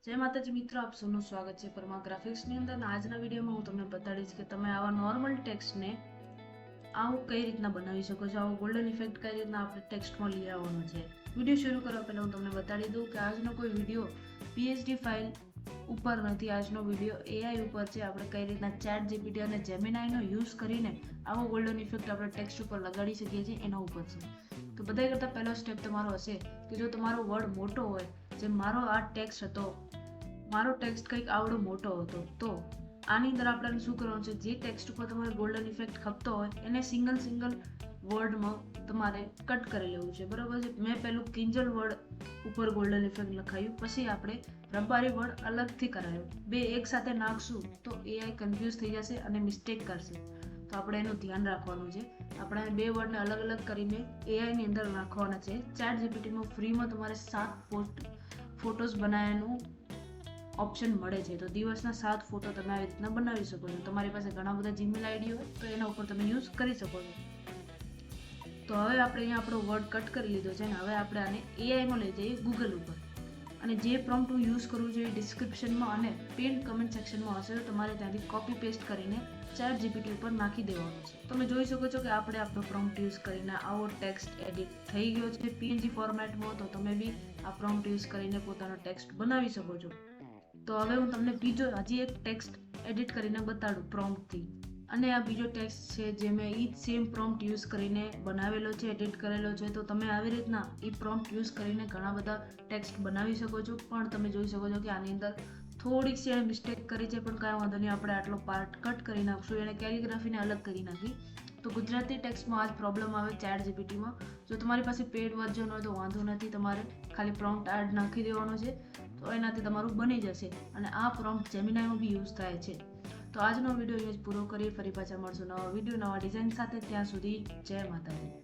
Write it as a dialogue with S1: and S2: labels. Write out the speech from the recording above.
S1: જય માતાજી મિત્રો, આપ સૌનું સ્વાગત છે પરમા ગ્રાફિક્સની અંદર. આજના વિડીયોમાં હું તમને બતાડીશ કે તમે આવા નોર્મલ ટેક્સ્ટને આવું કઈ રીતના બનાવી શકો છો, આવો ગોલ્ડન ઇફેક્ટ કઈ રીતના આપણે ટેક્સ્ટમાં લઈ આવવાનો છે. વિડીયો શરૂ કરવા પહેલાં હું તમને બતાડી દઉં કે આજનો કોઈ વિડીયો PHD ફાઇલ ઉપર નથી, આજનો વિડીયો AI ઉપર છે. આપણે કઈ રીતના ચેટ જીપીટી અને જેમિનાઈનો યુઝ કરીને આવો ગોલ્ડન ઇફેક્ટ આપણે ટેક્સ્ટ ઉપર લગાડી શકીએ છીએ એના ઉપર છે. તો બધા કરતાં પહેલો સ્ટેપ તમારો હશે કે જો તમારો વર્ડ મોટો હોય, જેમ મારો આ ટેક્સ્ટ હતો, મારો ટેક્સ્ટ કંઈક આવડો મોટો હતો, તો આની અંદર આપણે શું કરવાનું છે, જે ટેક્સ્ટ ઉપર તમારે ગોલ્ડન ઇફેક્ટ ખપતો હોય એને સિંગલ વર્ડમાં તમારે કટ કરી લેવું છે, બરાબર છે. મેં પહેલું કિંજલ વર્ડ ઉપર ગોલ્ડન ઇફેક્ટ લખાયું, પછી આપણે રબારી વર્ડ અલગથી કરાયો. બે એક સાથે નાખશું તો AI કન્ફ્યુઝ થઈ જશે અને મિસ્ટેક કરશે, તો આપણે એનું ધ્યાન રાખવાનું છે. આપણે બે વર્ડને અલગ અલગ કરીને AI ની અંદર નાખવાના છે. ચેટ જીપીટીમાં ફ્રીમાં તમારે 7 ફોટોસ બનાવવાનું ઓપ્શન મળે છે, તો દિવસના 7 ફોટો તમે આવી રીતના બનાવી શકો છો. તમારી પાસે ઘણા બધા જીમેલ આઈડી હોય તો એના ઉપર તમે યુઝ કરી શકો છો. તો હવે આપણે અહીંયા આપણો વર્ડ કટ કરી લીધો છે અને હવે આપણે આને AIમાં લઈ જઈએ ગૂગલ ઉપર, અને જે પ્રોમ્પ્ટ હું યુઝ કરું છું એ ડિસ્ક્રિપ્શનમાં અને પિન કમેન્ટ સેક્શનમાં હશે, તો તમારે ત્યાંથી કોપી પેસ્ટ કરીને ચેટ જીપીટી ઉપર નાખી દેવાનું છે. તમે જોઈ શકો છો કે આપણે આપણો પ્રોમ્પ્ટ યુઝ કરીને આવો ટેક્સ્ટ એડિટ થઈ ગયો છે PNG ફોર્મેટમાં. તો તમે બી આ પ્રોમ્પ્ટ યુઝ કરીને પોતાનો ટેક્સ્ટ બનાવી શકો છો. તો હવે હું તમને બીજો હજી એક ટેક્સ્ટ એડિટ કરીને બતાડું પ્રોમ્પ્ટથી. અને આ બીજો ટેક્સ્ટ છે જે મેં ઈ સેમ પ્રોમ્પ્ટ યુઝ કરીને બનાવેલો છે, એડિટ કરેલો છે. તો તમે આવી રીતના એ પ્રોમ્પ્ટ યુઝ કરીને ઘણા બધા ટેક્સ્ટ બનાવી શકો છો. પણ તમે જોઈ શકો છો કે આની અંદર થોડીક છે એને મિસ્ટેક કરી છે, પણ કાંઈ વાંધો નહીં, આપણે આટલો પાર્ટ કટ કરી નાખશું. એને કેલિગ્રાફીને અલગ કરી નાખી. તો ગુજરાતી ટેક્સ્ટમાં આ જ પ્રોબ્લેમ આવે ચેટ જીપીટીમાં. જો તમારી પાસે પેડ વર્ઝન હોય તો વાંધો નથી, તમારે ખાલી પ્રોમ્પ્ટ એડ નાખી દેવાનો છે, તો એનાથી તમારું બની જશે. અને આ પ્રોમ્પ્ટ જેમિનાઈમાં બી યુઝ થાય છે. તો આજનો વિડીયો અહીંયા જ પૂરો કરીએ. ફરી પાછા મળશું નવા વિડીયો નવા ડિઝાઇન સાથે. ત્યાં સુધી જય માતાજી.